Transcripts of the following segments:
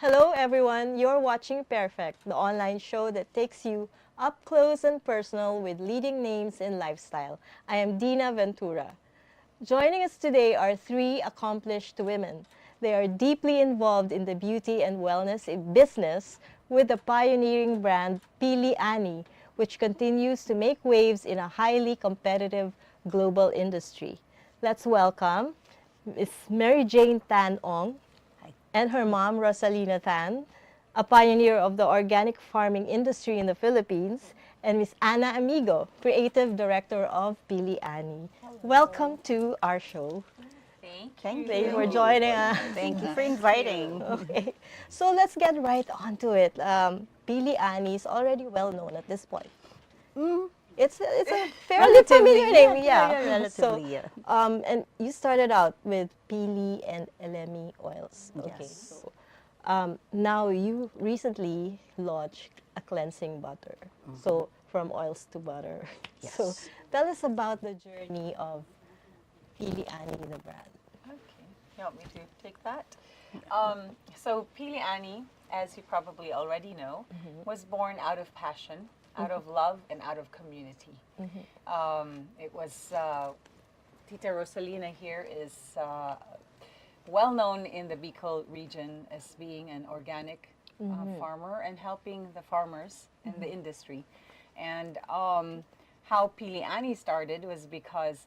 Hello everyone, you're watching Pairfect, the online show that takes you up close and personal with leading names in lifestyle. I am Dinah Ventura. Joining us today are three accomplished women. They are deeply involved in the beauty and wellness business with the pioneering brand Pili, which continues to make waves in a highly competitive global industry. Let's welcome Ms. Mary Jane Tan-Ong and her mom, Rosalina Tan, a pioneer of the organic farming industry in the Philippines, and Ms. Amigo, creative director of Pili. Welcome to our show. Thank Thank you you. for joining us. Thank you for inviting. Okay, so let's get right onto it. Pili is already well known at this point. It's a fairly familiar name, yeah. Relatively, yeah. And you started out with Pili and Elemi oils. Okay. Yes. So, now you recently launched a cleansing butter. So from oils to butter. Yes. So tell us about the journey of Pili, the brand. Okay, you want me to take that? So Pili, as you probably already know, was born out of passion, out of love, and out of community. It was Tita Rosalina here is well known in the Bicol region as being an organic farmer and helping the farmers in the industry. And how Pili started was because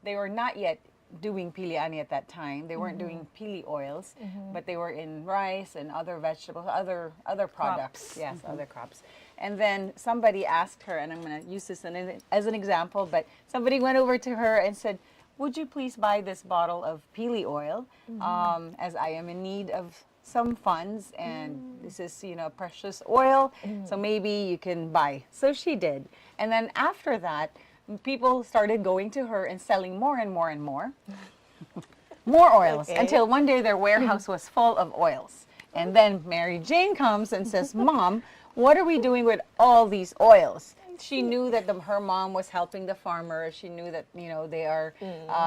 they were not yet doing Pili at that time. They weren't doing Pili oils, but they were in rice and other vegetables, other products. Crops. Yes, other crops. And then somebody asked her, and I'm going to use this as an example, but somebody went over to her and said, would you please buy this bottle of Pili oil, as I am in need of some funds, and this is, precious oil, so maybe you can buy. So she did. And then after that, people started going to her and selling more and more and more. More oils, until one day their warehouse was full of oils. And then Mary Jane comes and says, Mom, what are we doing with all these oils? She knew that her mom was helping the farmers. She knew that, they are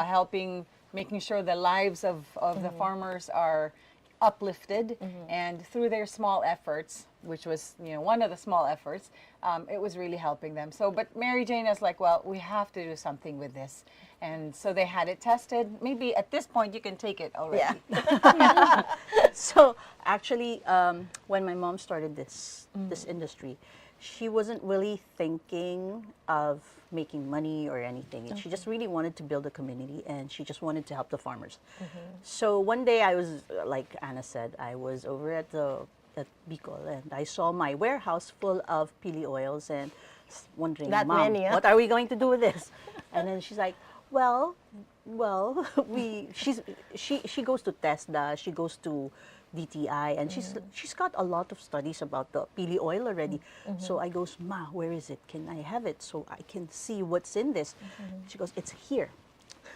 helping, making sure the lives of the farmers are uplifted, and through their small efforts, which was one of the small efforts, it was really helping them. So, but Mary Jane is like, well, we have to do something with this, and so they had it tested. Maybe at this point you can take it already. Yeah. So actually, when my mom started this industry, she wasn't really thinking of making money or anything. She just really wanted to build a community, and she just wanted to help the farmers. So one day I was, like Anna said, I was over at Bicol, and I saw my warehouse full of Pili oils, and wondering, That Mom, many, huh? what are we going to do with this? And then she's like, well, she goes to TESDA, she goes to DTI, and she's got a lot of studies about the Pili oil already. So I goes, Ma, where is it? Can I have it so I can see what's in this? She goes, it's here,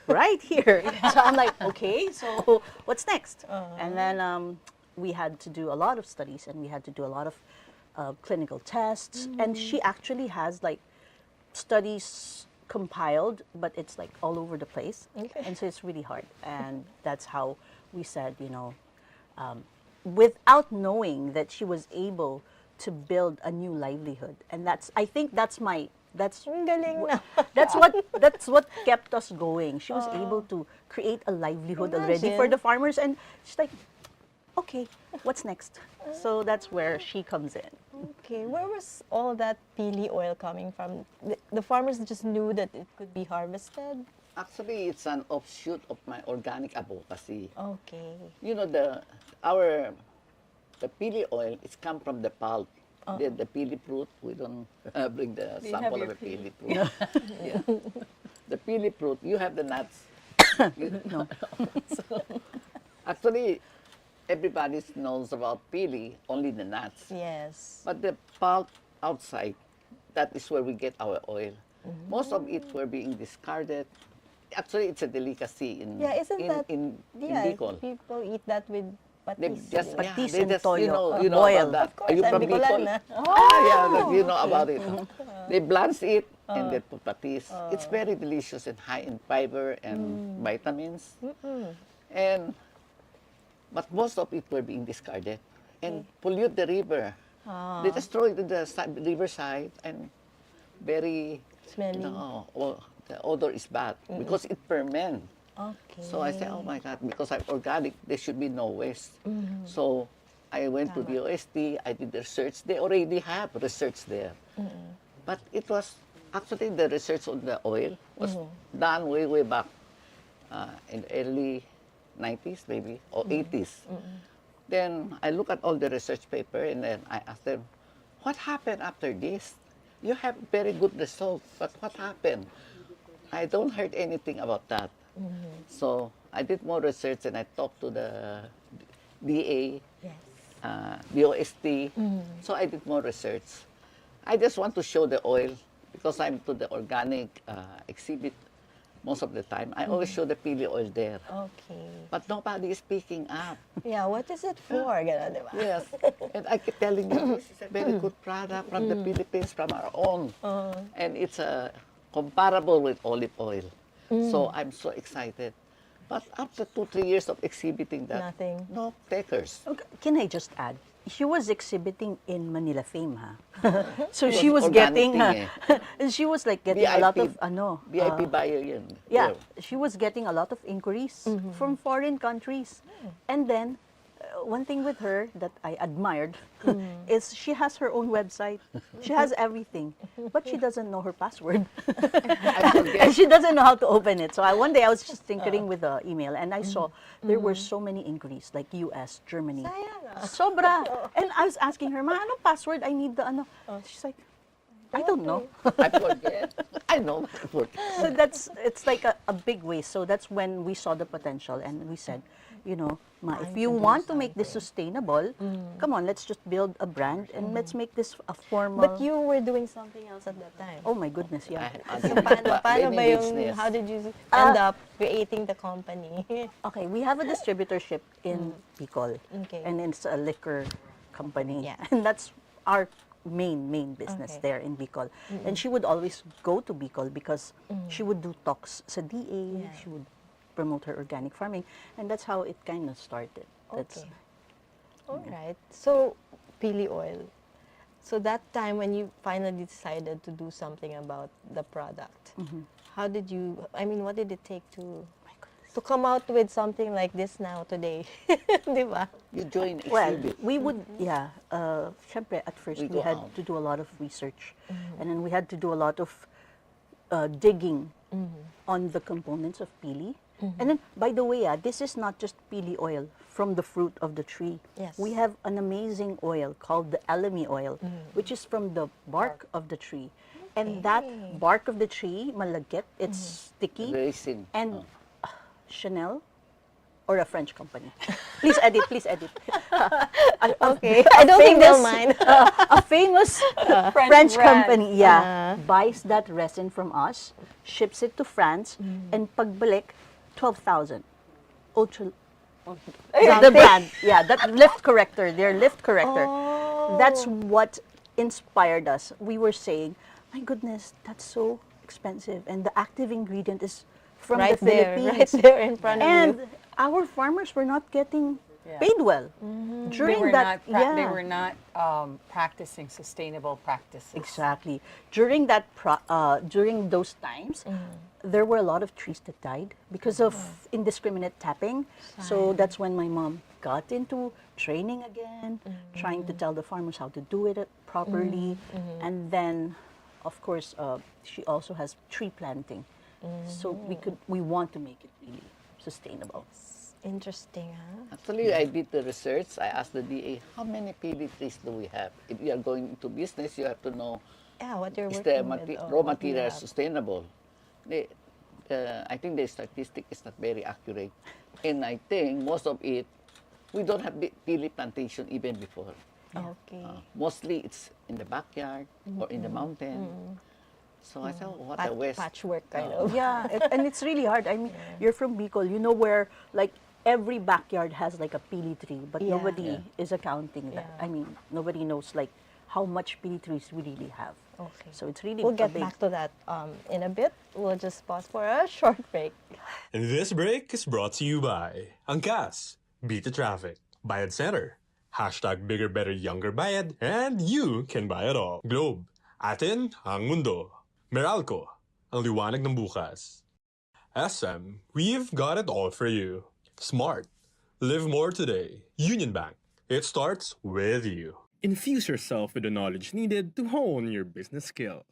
right here. So I'm like, okay, so what's next? And then we had to do a lot of studies, and we had to do a lot of clinical tests. And she actually has like studies compiled, but it's like all over the place. Okay. And so it's really hard. And that's how we said, without knowing that she was able to build a new livelihood. And I think that's Ang galing na. that's what kept us going. She was able to create a livelihood already for Imagine. the farmers, and she's like, okay, what's next? So that's where she comes in. Okay, where was all that Pili oil coming from? The farmers just knew that it could be harvested? Actually, it's an offshoot of my organic advocacy. Okay. The Pili oil, it's come from the pulp. The Pili fruit, we don't bring the you sample have of the your Pili fruit. Yeah. The Pili fruit, you have the nuts. No. So, actually, everybody knows about Pili, only the nuts. Yes. But the pulp outside, that is where we get our oil. Most of it were being discarded. Actually, it's a delicacy in Yeah, isn't that in yeah, Bicol. people eat that with They patis. just, di ba? Patis they and just toyo, you know boil. about that. Of course, Are you I'm from Bicol? Bicolana. Yeah, but you know about it. They blanch it and they put patis. It's very delicious and high in fiber and vitamins. And but most of it were being discarded and pollute the river. They just throw it to the riverside and very, Smelly. the odor is bad because it ferment. Okay. So I said, oh my God, because I'm organic, there should be no waste. So I went to the OST, I did the research. They already have research there. But it was, actually the research on the oil was done way, way back in the early 90s maybe, or 80s. Then I look at all the research paper and then I asked them, what happened after this? You have very good results, but what happened? I don't heard anything about that. So I did more research and I talked to the DA, the OST. So I did more research. I just want to show the oil because I'm to the organic exhibit most of the time. I always show the Pili oil there. Okay. But nobody is picking up. Yeah, what is it for? Ganun, di ba? Yes. And I keep telling you, this is a very good product from the Philippines, from our own. And it's comparable with olive oil. So I'm so excited. But after 2-3 years of exhibiting that, Nothing. no takers. Okay, can I just add? She was exhibiting in Manila Fame, ha? So she was organic getting, thing, she was like getting a lot of, VIP buyer yun. yeah, she was getting a lot of inquiries from foreign countries. And then, one thing with her that I admired is she has her own website. She has everything, but she doesn't know her password. I forget. And she doesn't know how to open it. So one day I was just tinkering with the email and I saw there were so many inquiries, like US, Germany. Sayang, Sobra. And I was asking her, ma, anong password? I need the ano. She's like, I don't know. I forget. I know, I forget. So it's like a big waste. So that's when we saw the potential and we said, you know, ma, if you want to make this sustainable, come on, let's just build a brand and let's make this a formal. But you were doing something else at that time. Oh my goodness, yeah. So paano ba yung, how did you end up creating the company? Okay, we have a distributorship in Bicol. Okay. And it's a liquor company. Yeah. And that's our main business Okay. there in Bicol. And she would always go to Bicol because she would do talks sa DA, Yeah. she would promote her organic farming, and that's how it kind of started. That's, Okay. All right. So, Pili oil. So that time when you finally decided to do something about the product, how did you, I mean, what did it take to come out with something like this now today? Di ba? You join well, exhibit. we would, syempre, at first We we go had out. to do a lot of research, and then we had to do a lot of digging on the components of pili. And then, by the way, this is not just pili oil from the fruit of the tree. Yes. We have an amazing oil called the elemi oil, which is from the bark of the tree. And that bark of the tree, malagkit, it's sticky. Resin. And Chanel or a French company. Please edit, please edit. Okay. I don't think they'll mind. A famous French brand. company, buys that resin from us, ships it to France, and pagbalik, 12,000. Ultra. The brand, that lift corrector, their lift corrector. That's what inspired us. We were saying, my goodness, that's so expensive, and the active ingredient is from Right the there, Philippines. right there in front of And you. our farmers were not getting Yeah. paid well They during were that. not, they were not practicing sustainable practices. Exactly. During that during those times, there were a lot of trees that died because of indiscriminate tapping. So that's when my mom got into training again, trying to tell the farmers how to do it properly. And then, of course, she also has tree planting. So we want to make it really sustainable. Interesting, huh? Actually, I did the research. I asked the DA, how many pili trees do we have? If you are going into business, you have to know, Yeah, what you're is the working with. raw what you material have. sustainable? I think the statistic is not very accurate. And I think most of it, we don't have pili plantation even before. Okay. Mostly it's in the backyard or in the mountain. So I thought, what a waste. Patchwork kind of. Yeah, and it's really hard. I mean, you're from Bicol, you know where like every backyard has like a pili tree, but Yeah. nobody is accounting that. Yeah. I mean, nobody knows like how much pili trees we really have. Okay. So it's really We'll a get big. back to that in a bit. We'll just pause for a short break. This break is brought to you by Angkas, Beat the traffic. Bayad Center. Hashtag bigger, better, younger bayad, and you can buy it all. Globe. Atin ang mundo. Meralco. Ang liwanag ng bukas. SM, we've got it all for you. Smart. Live more today. Union Bank. It starts with you. Infuse yourself with the knowledge needed to hone your business skills.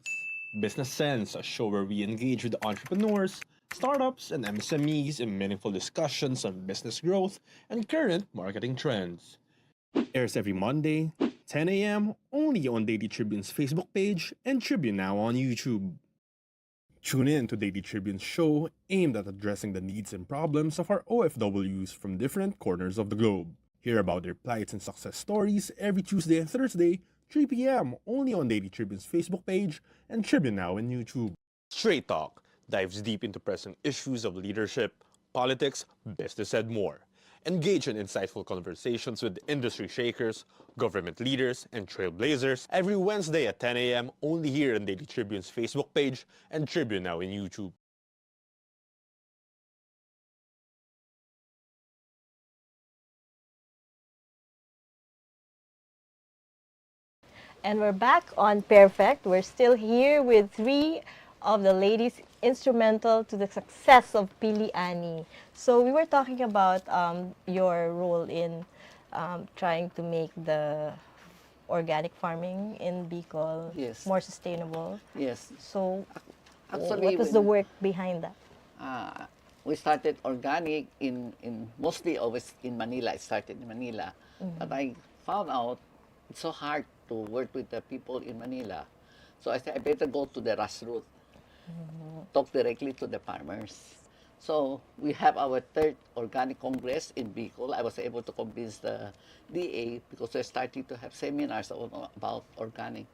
Business Sense, a show where we engage with entrepreneurs, startups, and MSMEs in meaningful discussions on business growth and current marketing trends. Airs every Monday, 10 a.m., only on Daily Tribune's Facebook page and Tribune Now on YouTube. Tune in to Daily Tribune's show aimed at addressing the needs and problems of our OFWs from different corners of the globe. Hear about their plights and success stories every Tuesday and Thursday, 3 p.m., only on Daily Tribune's Facebook page and Tribune Now on YouTube. Straight Talk dives deep into pressing issues of leadership, politics, business, and more. Engage in insightful conversations with industry shakers, government leaders, and trailblazers every Wednesday at 10 a.m. only here on Daily Tribune's Facebook page and Tribune Now in YouTube. And we're back on Pairfect. We're still here with three of the ladies instrumental to the success of Pili Ani. So we were talking about your role in trying to make the organic farming in Bicol Yes. more sustainable. Yes. So Actually, what was the work behind that? We started organic in mostly always in Manila. I started in Manila. But I found out it's so hard to work with the people in Manila. So I said, I better go to the grassroots, talk directly to the farmers. So we have our third organic congress in Bicol. I was able to convince the DA because we're starting to have seminars about organic.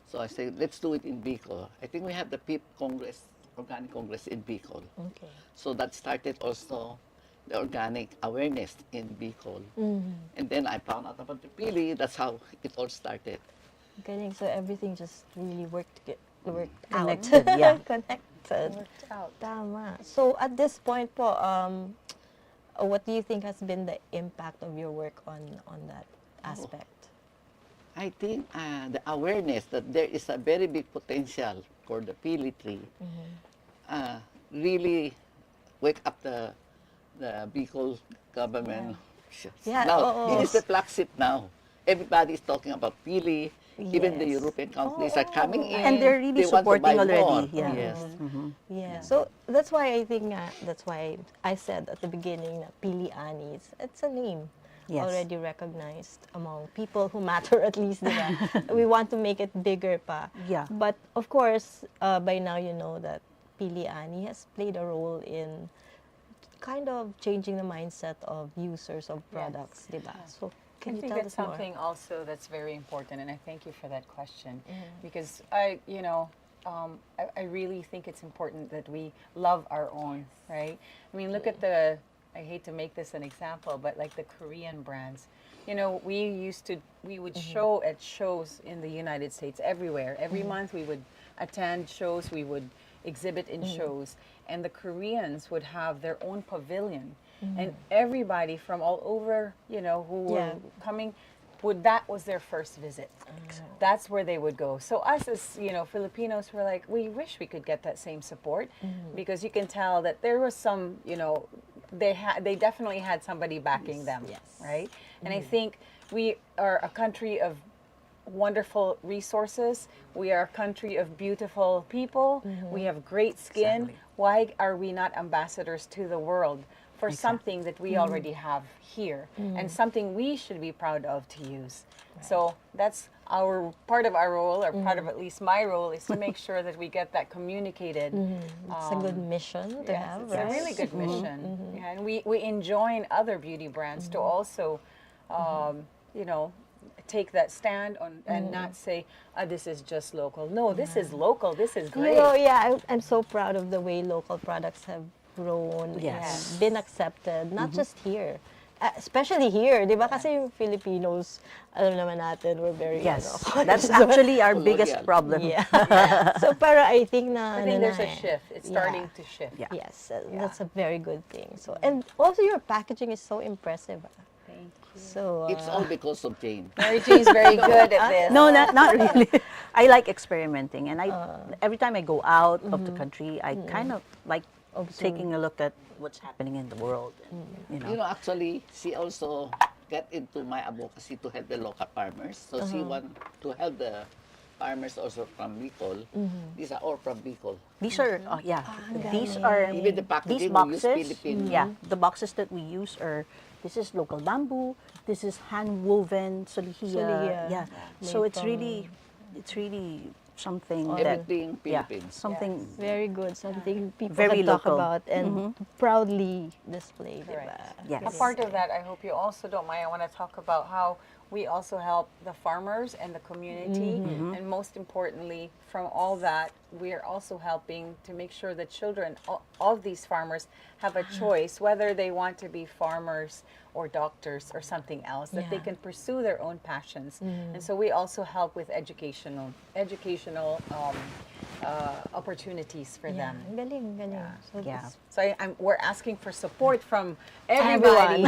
So I said, let's do it in Bicol. I think we have the fifth congress, organic congress in Bicol. Okay. So that started also the organic awareness in Bicol. And then I found out about the Pili. That's how it all started. Galing. So everything just really worked Connected, out. yeah. Connected. Worked out. Tama. So at this point po, what do you think has been the impact of your work on that aspect? I think the awareness that there is a very big potential for the Pili tree really wake up the Bicol government. Yeah, Now, it is the flagship now. Everybody is talking about Pili. Even the Yes. European countries are coming in. And they're really They want to supporting buy already. more. Yeah. Yes. Yeah. So that's why I think that's why I said at the beginning that Pili Ani, it's a name Yes. already recognized among people who matter at least. Diba? We want to make it bigger pa. Yeah. But of course, by now you know that Pili Ani has played a role in kind of changing the mindset of users of products, diba? So I can you think tell that's us more? something also that's very important, and I thank you for that question because I really think it's important that we love our own, right? I mean, look at I hate to make this an example, but like the Korean brands, we would show at shows in the United States everywhere. Every month we would attend shows, we would exhibit in shows, and the Koreans would have their own pavilion. And everybody from all over, who were coming, that was their first visit. That's where they would go. So us as, Filipinos were like, we wish we could get that same support because you can tell that there was some, they definitely had somebody backing them, Yes. right? And I think we are a country of wonderful resources. We are a country of beautiful people. We have great skin. Exactly. Why are we not ambassadors to the world for something that we already have here and something we should be proud of to use? So that's part of our role, or part of at least my role, is to make sure that we get that communicated. It's a good mission to have, It's right? a really good mission. Yeah, and we enjoin other beauty brands to also, take that stand on and not say, this is just local. No, this is local. This is great. I'm so proud of the way local products have grown Yes. and been accepted, not just here, Especially here, di ba? Kasi yung Filipinos, alam naman natin, we're very, Yes, ano, that's actually our Colonial. biggest problem. yeah. So, pero I think na, I think there's a eh. shift. It's Yeah. starting to shift. Yeah. Yes, that's a very good thing. So, and also your packaging is so impressive. Thank you. So, It's all because of Jane. Mary Jane's very good at this. No, not really. I like experimenting, and every time I go out of the country, I kind of like taking a look at what's happening in the world. And, You know, actually, she also got into my advocacy to help the local farmers. So she want to help the farmers also from Bicol. These are all from Bicol. these are these are Even the these packaging, we use boxes. Philippine. Yeah, the boxes that we use are. This is local bamboo. This is hand woven solihiya. Solihiya. Yeah. So Made it's from- really something that Everything Philippines. something very good. Something people Very can talk local. about and proudly display, di Correct. ba? Yes. A part of that, I hope you also don't mind. I want to talk about how we also help the farmers and the community. And most importantly, from all that, we are also helping to make sure that children of these farmers have a choice whether they want to be farmers or doctors or something else, that they Yeah. can pursue their own passions. And so we also help with educational opportunities for Yeah, them. galing, galing. So Yeah. it's- So we're asking for support from everybody.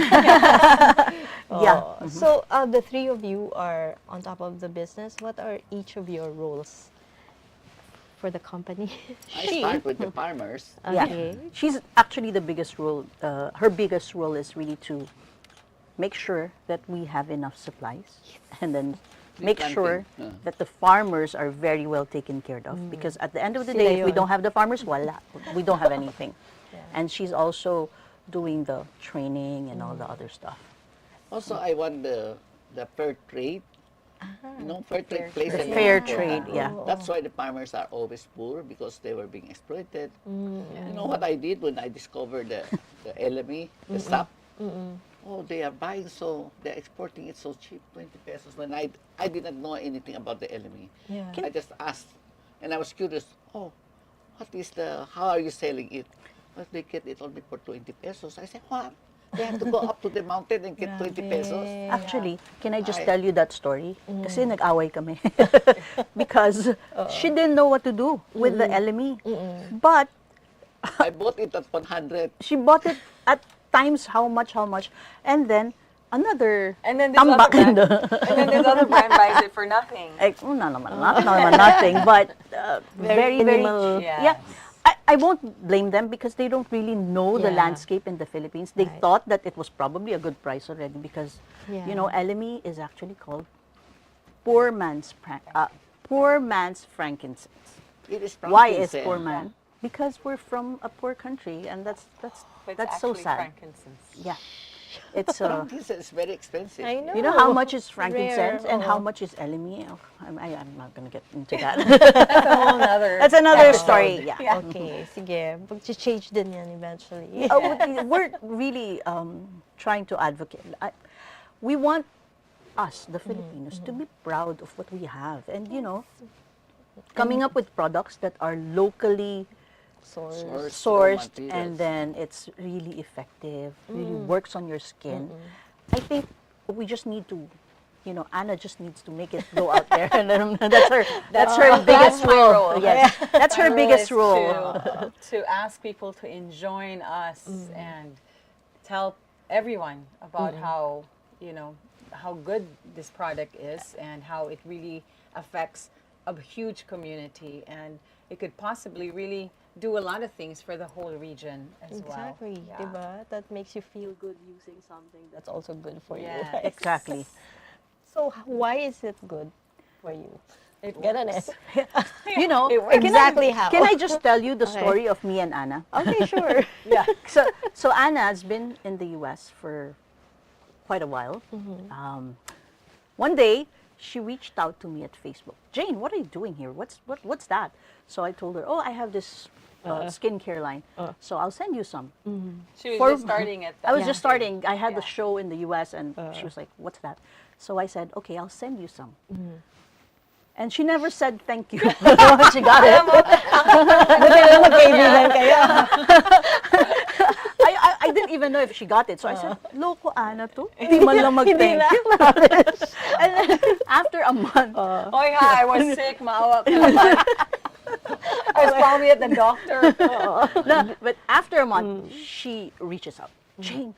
yeah. Oh, so the three of you are on top of the business. What are each of your roles for the company? I start with the farmers. Okay. Yeah, she's actually the biggest role. Her biggest role is really to make sure that we have enough supplies, and then make Planting. sure that the farmers are very well taken care of. Because at the end of the Sila day, if we yun. don't have the farmers, wala. We don't have anything. And she's also doing the training and all the other stuff. Also, I want the fair trade. You know, fair trade plays The a fair important trade, role. yeah. That's why the farmers are always poor, because they were being exploited. You know what I did when I discovered the LME, the sap? Oh, they are buying they're exporting it so cheap, 20 pesos. When I didn't know anything about the LME. Yeah. I just asked, and I was curious, how are you selling it? Well, they get it only for 20 pesos. I said, what? They have to go up to the mountain and get 20 pesos? Actually, can I just Ay. tell you that story? Kasi nag-away kami. Because she didn't know what to do with the LME. But I bought it at 100. she bought it at times how much, and then another And then this tambak other in brand, the and then this other brand buys it for nothing. not nothing, but very minimal. Yes. Yeah, I won't blame them because they don't really know the Yeah. landscape in the Philippines. They Right. thought that it was probably a good price already because, Yeah. you know, LME is actually called poor man's frankincense. It is Why is frankincense. poor man? Because we're from a poor country, and But it's that's so actually sad. frankincense. Yeah, it's Frankincense is very expensive. I know. You know how much is frankincense Rare, and how oo. much is LME? Oh, I'm not gonna get into that. That's a whole nother. That's another episode. story. Yeah. Okay, sige. Mag-change din yan eventually. We're really trying to advocate. We want us, the Filipinos, to be proud of what we have, and you know, coming up with products that are locally Source. sourced, materials. and then it's really effective, really works on your skin. I think we just need to, you know, Anna just needs to make it go out there, and then that's her biggest That's my role. role. Yes, that's her My biggest role role. is to ask people to join us and tell everyone about how, you know, how good this product is and how it really affects a huge community, and it could possibly really do a lot of things for the whole region as well. Exactly, Yeah. diba? That makes you feel good using something that's also good for you. Yes. right? Exactly. So why is it good for you? It Ganun eh. You know, It works. Exactly how. Can I just tell you the Okay. story of me and Anna? Okay, sure. Yeah. So Anna has been in the U.S. for quite a while. One day, she reached out to me at Facebook. Jane, what are you doing here? What's that? So I told her, oh, I have this skincare line. So I'll send you some. She was For- just starting at I was that just stage. starting. I had the Yeah. show in the U.S. and she was like, "What's that?" So I said, "Okay, I'll send you some." And she never said thank you. She got it. Magkaibigan kayo. I didn't even know if she got it. So I said, loko Ana to. Hindi man lang mag-thank you. And then after a month, Oh yeah, I was sick, maawa ka naman. I was probably at the doctor. no, but after a month, she reaches out. Jane,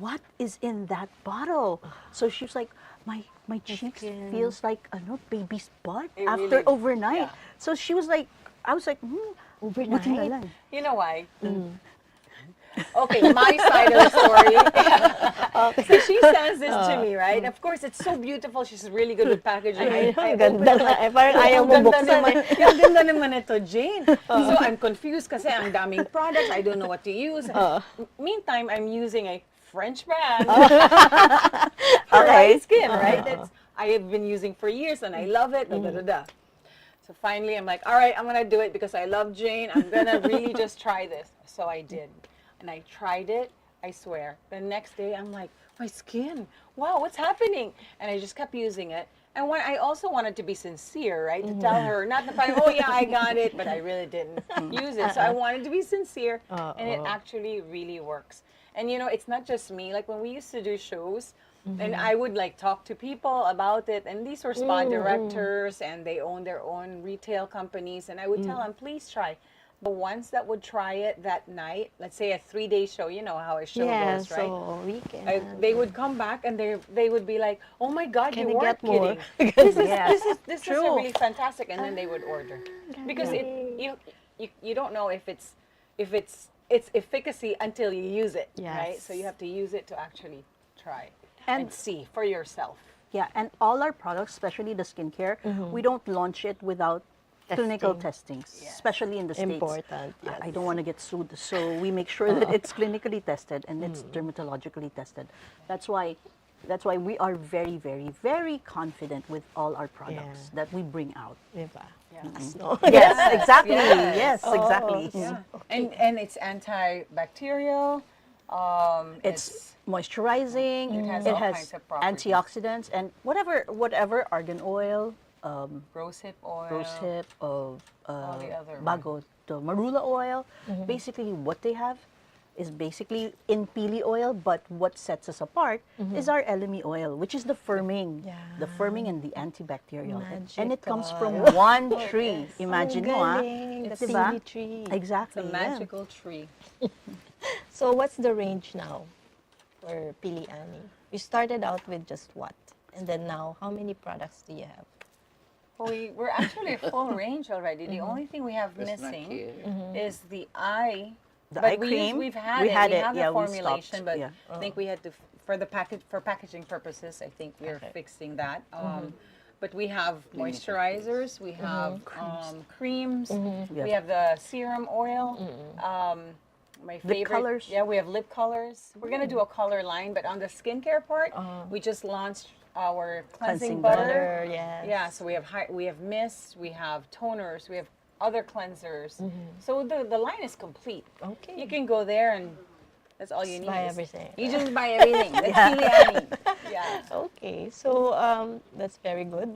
what is in that bottle? So she was like, my cheeks feels like baby's butt It after really- overnight. yeah. So she was like, I was like, buti na Overnight? lang. You know why? Okay, my side of the story. So she sends this to me, right? Of course, it's so beautiful. She's really good with packaging. Ay, I ang ganda nga. Eh, parang ayaw mo Ang ganda buksan naman, eh. yung ganda naman ito, Jane. So I'm confused kasi ang daming products. I don't know what to use. Meantime, I'm using a French brand for Okay. dry skin, right? That's I have been using for years and I love it. Da, da, da, da. So finally, I'm like, all right, I'm gonna do it because I love Jane. I'm gonna really just try this. So I did, and I tried it. I swear. The next day, I'm like, my skin. Wow, what's happening? And I just kept using it. And when I also wanted to be sincere, right? To tell her, not the fact, oh yeah, I got it, but I really didn't use it. So I wanted to be sincere, and it actually really works. And you know, it's not just me. Like when we used to do shows, and I would like talk to people about it, and these were spa directors, and they own their own retail companies, and I would tell them, please try. The ones that would try it that night, let's say a 3-day show, you know how a show Yeah, goes, right? so weekend. They would come back and they would be like, oh my God, Can you I weren't get more? kidding. This is True. really fantastic, and then they would order because you don't know if it's efficacy until you use it, right? Yes. So you have to use it to actually try And- and see for yourself. Yeah, and all our products, especially the skincare, we don't launch it without clinical Testing. testings, especially in the States. Important, I don't want to get sued, so we make sure that it's clinically tested and it's dermatologically tested. That's why we are very, very, very confident with all our products that we bring out. Diba? Yes, exactly. Yes. Yes, exactly. Yeah. And it's antibacterial. It's moisturizing. It has it all has kinds of properties. antioxidants and whatever argan oil, rosehip oil. rosehip, the other bago, the marula oil. Basically, what they have is basically in pili oil, but what sets us apart is our elemi oil, which is the firming, the firming and the antibacterial. And it comes from one tree. Imagine mo, Galing, the diba? pili tree. Exactly. It's a yeah. magical tree. So what's the range now for Pili Ani? You started out with just what? And then now, how many products do you have? Well, we're actually a full range already. The only thing we have There's not missing here. is the eye. The But eye cream, we've had we it. had we it, have yeah, the we formulation, stopped, but yeah. I think we had to for packaging purposes. I think we're fixing that. But we have moisturizers, we have creams, we have the serum oil. My favorite, colors. yeah, we have lip colors. We're gonna do a color line, but on the skincare part, we just launched our cleansing Cleansing butter. Yes. Yeah, so we have mists, we have toners, we have other cleansers. So the line is complete. Okay. You can go there and that's all you need. buy is- everything. You just buy everything. That's Pili Ani. Yeah. Okay, so that's very good.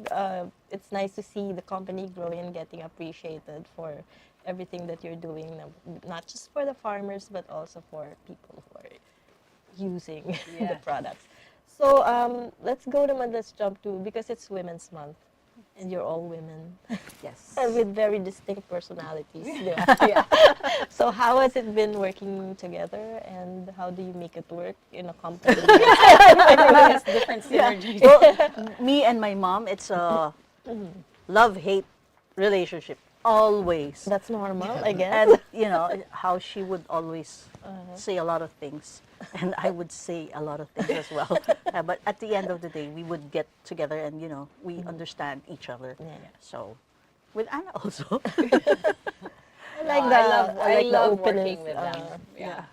It's nice to see the company growing and getting appreciated for everything that you're doing, not just for the farmers, but also for people who are using the Yeah. products. So let's go to let's jump to, because it's Women's Month, and you're all women Yes. with very distinct personalities. di ba? Yeah. So how has it been working together, and how do you make it work in a company? Everyone has different synergies. Well, me and my mom, it's a love-hate relationship. Always. That's normal, I guess. And you know how she would always say a lot of things, and I would say a lot of things as well. But at the end of the day, we would get together, and we understand each other. Yeah. So, with Anna also. I like No, the I like the love openness. working with them. Yeah.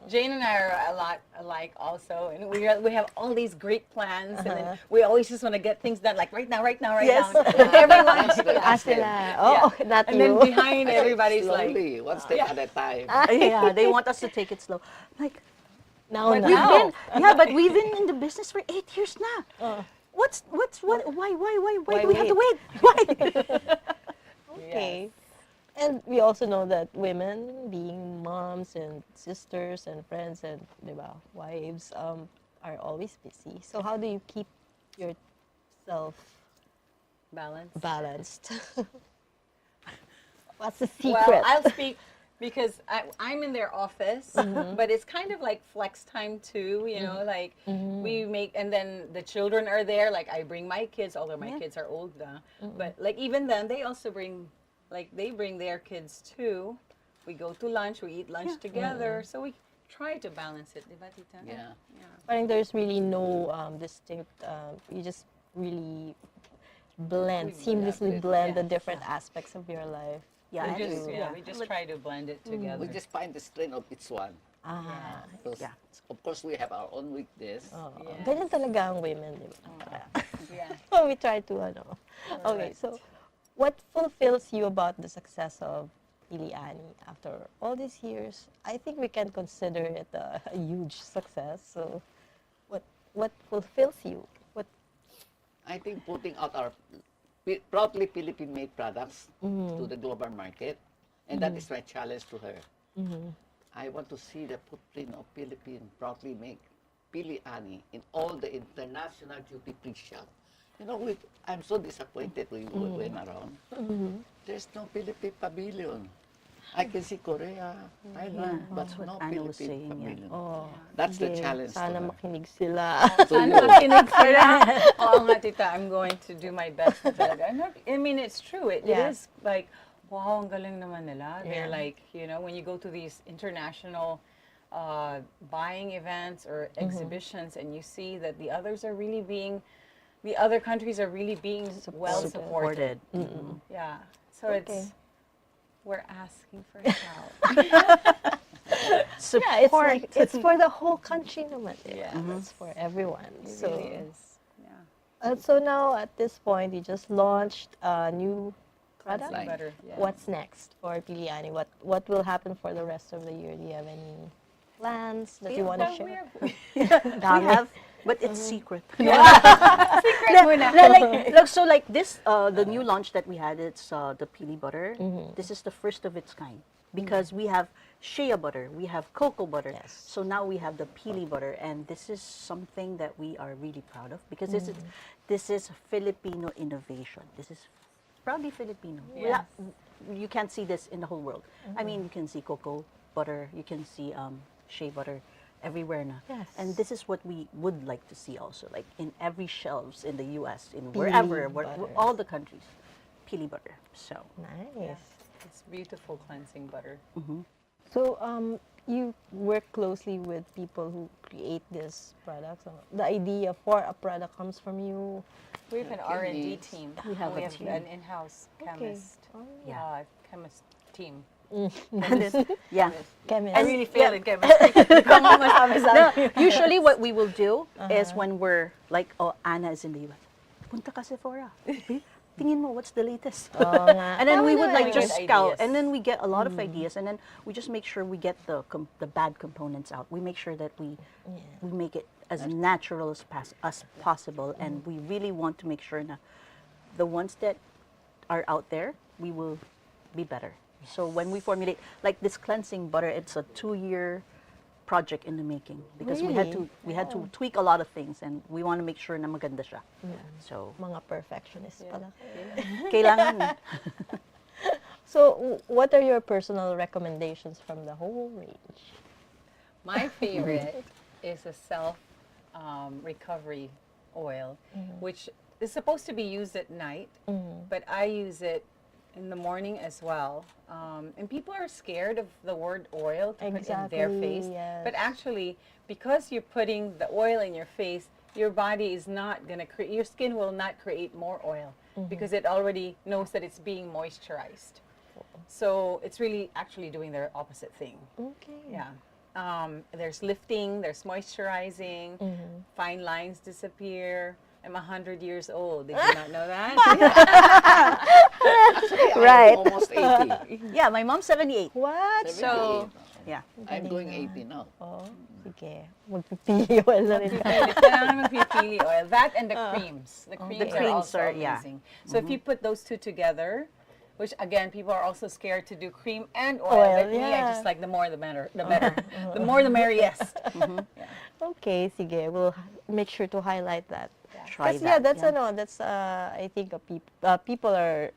Jane and I are a lot alike also, and we have all these great plans, and then we always just want to get things done, like right now. Yes. Everyone. Sila. Oh, not And you. then behind everybody's like, Slowly, one step at a time. Yeah, they want us to take it slow. Like, now, But now. now- but we've been in the business for 8 years now. Why Why do we have to wait? Why? Okay. And we also know that women, being moms and sisters and friends and diba, wives, are always busy. So how do you keep yourself Balance. balanced? What's the Well, secret? I'll speak because I'm in their office, but it's kind of like flex time too, you know, like we make, and then the children are there. Like I bring my kids, although my kids are old now, but like even then they also bring, like they bring their kids too. We go to lunch, we eat lunch together, so we try to balance it, diba, tita? Yeah. I think there's really no distinct, you just really blend, seamlessly blend the different aspects of your life. Yeah, We and just, we just try to blend it together. We just find the strength of each one. Ah, Because, Yeah. of course, we have our own weakness. yeah. Ganyan talaga ang women, di ba? Yeah. So we try to, ano. Okay, so what fulfills you about the success of Pili Ani after all these years? I think we can consider it a huge success. So what fulfills you? What I think putting out our proudly Philippine-made products to the global market, and that is my challenge to her. I want to see the footprint of Philippine proudly made Pili Ani in all the international duty-free shops. You know, I'm so disappointed when we went around. There's no Philippine pavilion. I can see Korea, Thailand, but That's what no Anna was Philippine saying, yeah. pavilion. That's the sige, challenge to sana her. makinig sila. Sana makinig sila. Oo nga, tita, I'm going to do my best talaga. I mean, it's true. It Yeah. is like, wow, ang galing naman nila. They're Yeah. like, you know, when you go to these international buying events or exhibitions and you see that the others are really being, the other countries are really being well supported. Yeah. So Okay. we're asking for help. Support. Yeah, it's like, it's for the whole country naman. Yeah. It's for everyone. It So, really is. Yeah. so now at this point, you just launched a new product. Cleansing butter. Yeah. What's next for Pili Ani? What will happen for the rest of the year? Do you have any plans that you want to Well, share? We have, but it's secret. Secret muna. So like this, the new launch that we had, it's the Pili butter. This is the first of its kind because we have shea butter, we have cocoa butter. Yes. So now we have the Pili butter, and this is something that we are really proud of because this is Filipino innovation. This is proudly Filipino. Yes. You can't see this in the whole world. I mean, you can see cocoa butter, you can see shea butter everywhere now. Yes. And this is what we would like to see also, like in every shelves in the U.S., in wherever, butter. all the countries, Pili butter. So Nice. It's beautiful cleansing butter. So, you work closely with people who create this product. So the idea for a product comes from you. We have an R&D team. We have a we have team. an in-house chemist. Oh, yeah. Chemist team. yeah. Chemist. I really fail in chemistry. Ikaw nga masabi sa No, akin. usually what we will do is when we're like, oh, Anna is in the U.S. Punta ka Sephora. Tingin mo, what's the latest? Oo nga. And then we Tama would like naman. just Good scout, ideas. and then we get a lot of ideas, and then we just make sure we get the bad components out. We make sure that we make it as natural as possible, and we really want to make sure that the ones that are out there, we will be better. So when we formulate, like this cleansing butter, it's a 2-year project in the making because we had to tweak a lot of things, and we want to make sure na maganda siya. So Mga perfectionists pala. kailangan. So, what are your personal recommendations from the whole range? My favorite is a self recovery oil, which is supposed to be used at night, but I use it in the morning as well. And people are scared of the word oil to put in their face. Yes. But actually, because you're putting the oil in your face, your body is not going to create, your skin will not create more oil because it already knows that it's being moisturized. So it's really actually doing the opposite thing. Okay. Yeah. There's lifting, there's moisturizing, fine lines disappear. I'm 100 years old. Did you not know that? Actually, Right. I'm almost 80. Yeah, my mom's 78. What? 78. So- Yeah. I'm going 80 now. Oh, sige. Magpipili oil na rin. Kailangan magpipili oil. That and the creams. The creams, creams are also are, yeah. amazing. So if you put those two together, which again, people are also scared to do cream and oil. Oil, But me, I yeah. just like the more the better. The better. The more the merriest. Okay, sige. We'll make sure to highlight that. Try Because, that. yeah, that's ano, that's I think people are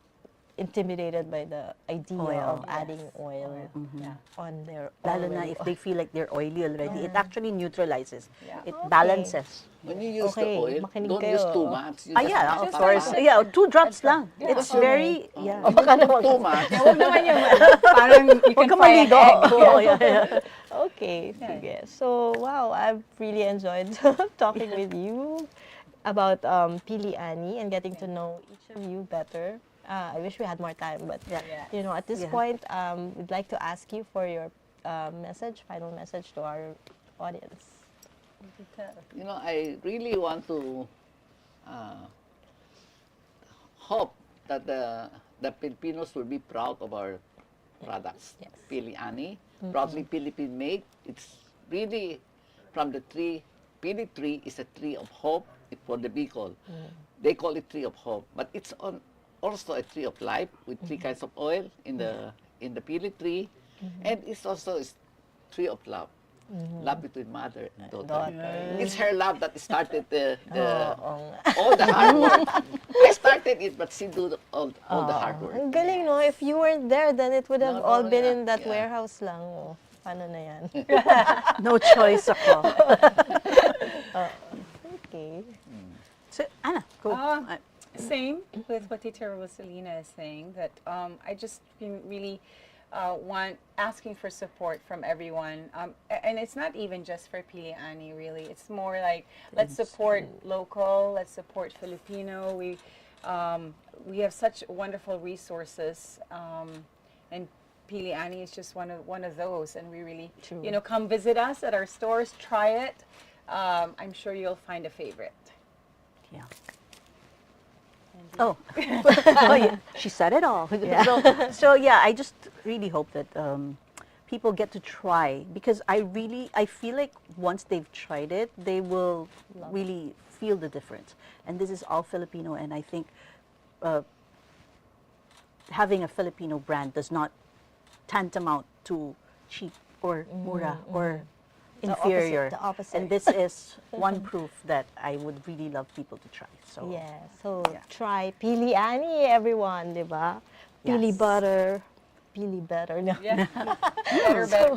intimidated by the idea Oil. of adding oil Yeah. on their Lalo na already if they feel like they're oily already, it actually neutralizes. Yeah. It Okay. balances. When you use Okay, the oil, makinig don't kayo. use too much. You Ah, just yeah, put of a course. drop. Yeah, 2 drops lang. Yeah. It's very, yeah. Baka naman. Too much. Huwag naman yung parang you Huwag can ka fry an maligo. egg. Oo, yeah, yeah. Okay, sige. So, wow, I've really enjoyed talking with you about Pili Ani and getting to know each of you better. I wish we had more time, but Yeah. you know, at this Yeah. point, we'd like to ask you for your final message to our audience. You know, I really want to hope that the Filipinos will be proud of our products. Yes. Pili Ani, proudly Philippine made. It's really from the tree. Pili tree is a tree of hope for the Bicol. They call it tree of hope, but it's also a tree of life with 3 kinds of oil in the Pili tree, and it's also a tree of love. Love between mother and daughter. It's her love that started all the hard work. I started it, but she do all the hard work. Ang galing, no? If you weren't there, then it would have No, all no, been yeah, in that yeah. warehouse lang. Oh, paano na yan? No choice ako. Okay. So, Anna, go. Same with what Teacher Rosalina is saying, that I just really want asking for support from everyone. And it's not even just for Pili Ani, really. It's more like, let's support local, let's support Filipino. We have such wonderful resources, and Pili Ani is just one of those. And we really, True. you know, come visit us at our stores, try it. I'm sure you'll find a favorite. Yeah. Oh. Oh, yeah. She said it all. So yeah, I just really hope that people get to try, because I feel like once they've tried it, they will really feel the difference. And this is all Filipino, and I think having a Filipino brand does not tantamount to cheap or mura or inferior. the opposite. And this is one proof that I would really love people to try. So Yeah, so Yeah. try Pili Ani, everyone, di ba? Pili Yes. butter, Pili better. No. Yeah.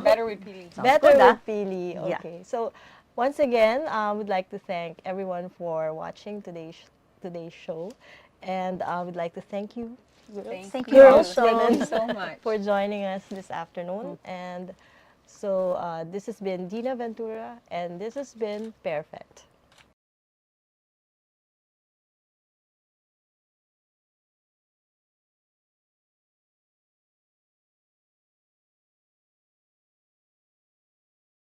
better with Pili. Better good, with ah. Pili. Yeah. Okay. So once again, we'd like to thank everyone for watching today's show, and we'd like to thank you, Thank you girls, also. women, so much. for joining us this afternoon. And so this has been Dinah Ventura, and this has been Pairfect.